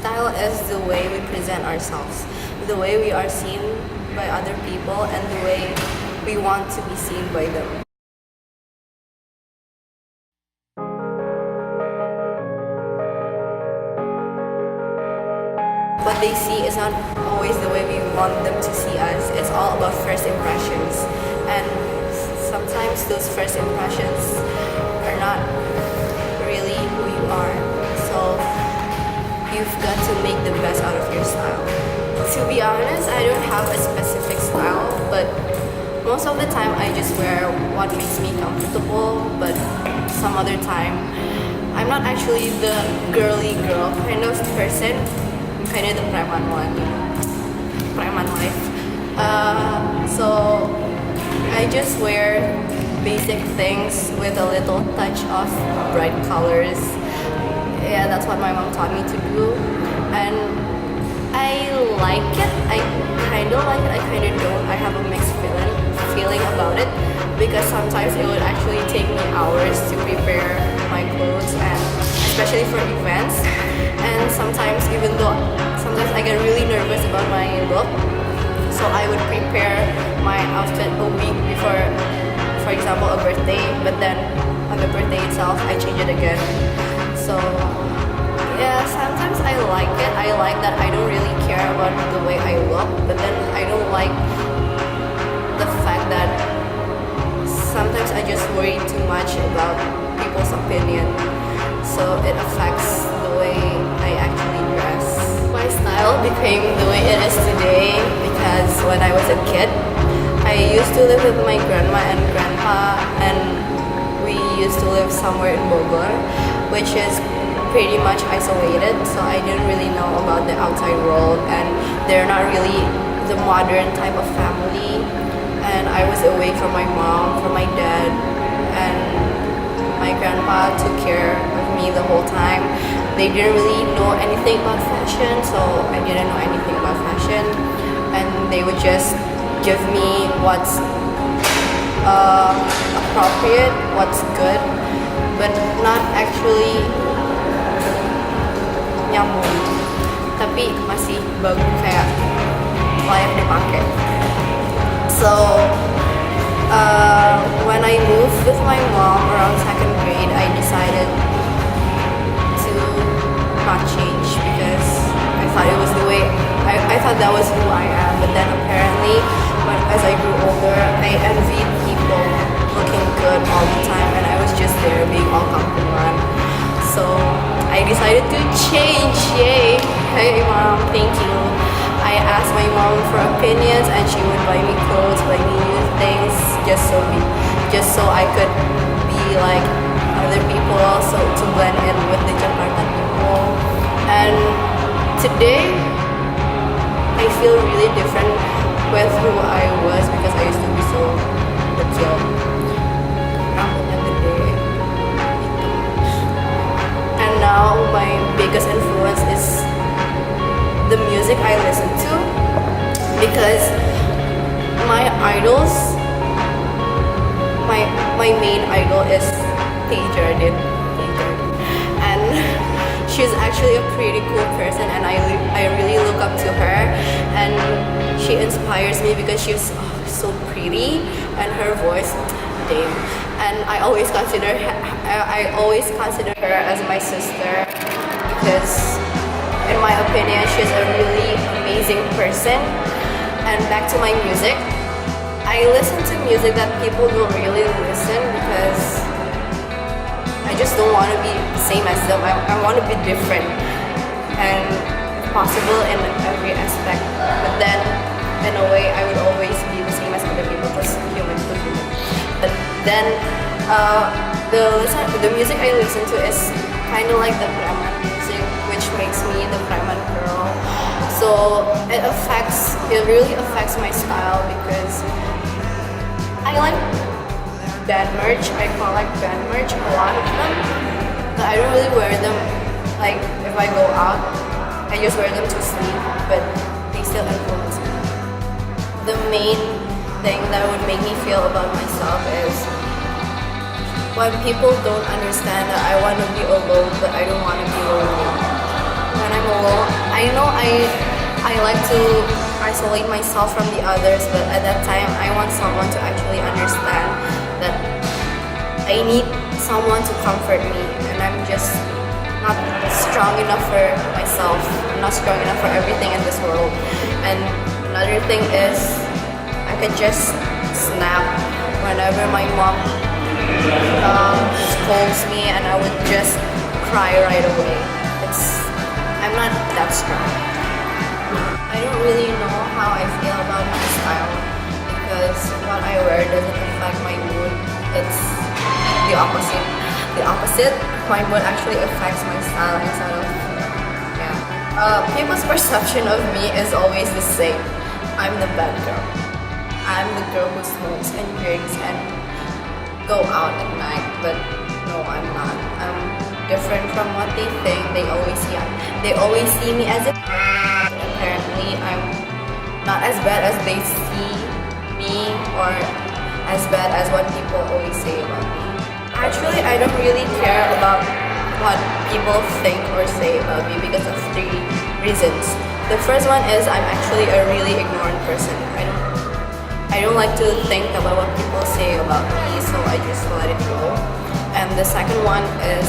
Style is the way we present ourselves, the way we are seen by other people, and the way we want to be seen by them. What they see is not always the way we want them to see us. It's all about first impressions. And sometimes those first impressions are not really who you are. So you've got to make the best out of your style. To be honest, I don't have a specific style, but most of the time I just wear what makes me comfortable, but some other time I'm not actually the girly girl kind of person. I'm kind of the preman one, preman life. So I just wear basic things with a little touch of bright colors. Yeah, that's what my mom taught me to do, and I like it. I kind of like it, I kind of don't. I have a mixed feeling about it, because sometimes it would actually take me hours to prepare my clothes, and especially for events. And sometimes sometimes I get really nervous about my look, so I would prepare my outfit a week before, for example, a birthday, but then on the birthday itself I change it again. So yeah, sometimes I like it. I like that I don't really care about the way I look, but then I don't like the fact that sometimes I just worry too much about people's opinion, so it affects the way I actually dress. My style became the way it is today because when I was a kid, I used to live with my grandma and grandpa, and we used to live somewhere in Bogor, which is pretty much isolated, so I didn't really know about the outside world, and they're not really the modern type of family. And I was away from my mom, from my dad, and my grandpa took care of me the whole time. They didn't really know anything about fashion, so I didn't know anything about fashion, and they would just give me what's appropriate, what's good, but not actually nyambung, tapi masih bagus, kayak layak dipakai. So when I moved with my mom around second grade, I decided to not change because I thought it was the way I thought that was who I am. But then apparently, as I grew older, I envied people looking good all the time, and I was just there being all kampungan. So I decided to change. Yay! Hey mom, thank you. I asked my mom for opinions, and she would buy me clothes, buy me new things, just so I could be like other people, so to blend in with the Jakarta people. And today, I feel really different with who I was because I used to be so kecil. Rambutnya gede. And now my biggest influence is the music I listen to, because my idols, my main idol is Jardin, and she's actually a pretty cool person, and I really look up to her, and she inspires me because she's so pretty, and her voice, damn. And I always consider her as my sister, because in my opinion, she's a really amazing person. And back to my music, I listen to music that people don't really listen because I just don't want to be the same as them. I want to be different, and if possible in every aspect. But then, in a way, I would always be the same as other people, because human to human. But then, the music I listen to is kind of like the preman music, which makes me the preman girl. So it really affects my style, because I like band merch. I collect band merch, a lot of them, but I don't really wear them. Like if I go out, I just wear them to sleep, but they still influence me. The main thing that would make me feel about myself is when people don't understand that I want to be alone, but I don't want to be lonely. When I'm alone. I like to isolate myself from the others, but at that time I want someone to actually understand that I need someone to comfort me, and I'm just not strong enough for myself. I'm not strong enough for everything in this world. And another thing is I could just snap whenever my mom scolds me, and I would just cry right away. I'm not that strong. I don't really know how I feel about my style because what I wear doesn't affect my mood. It's the opposite. The opposite, my mood actually affects my style instead of, yeah. People's perception of me is always the same. I'm the bad girl. I'm the girl who smokes and drinks and go out at night, but no, I'm not. I'm different from what they think. They always see me as a apparently I'm not as bad as they see me, or as bad as what people always say about me. Actually, I don't really care about what people think or say about me because of 3 reasons. The first one is I'm actually a really ignorant person. I don't like to think about what people say about me, so I just let it go. And the second one is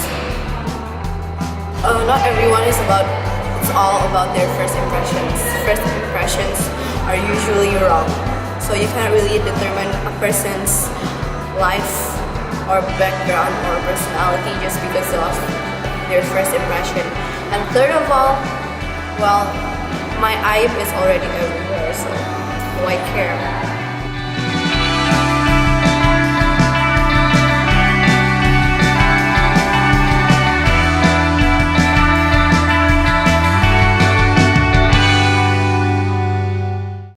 not everyone is it's all about their first impressions. First impressions are usually wrong, so you can't really determine a person's life or background or personality just because of their first impression. And third of all, well, my eye is already everywhere, so why care?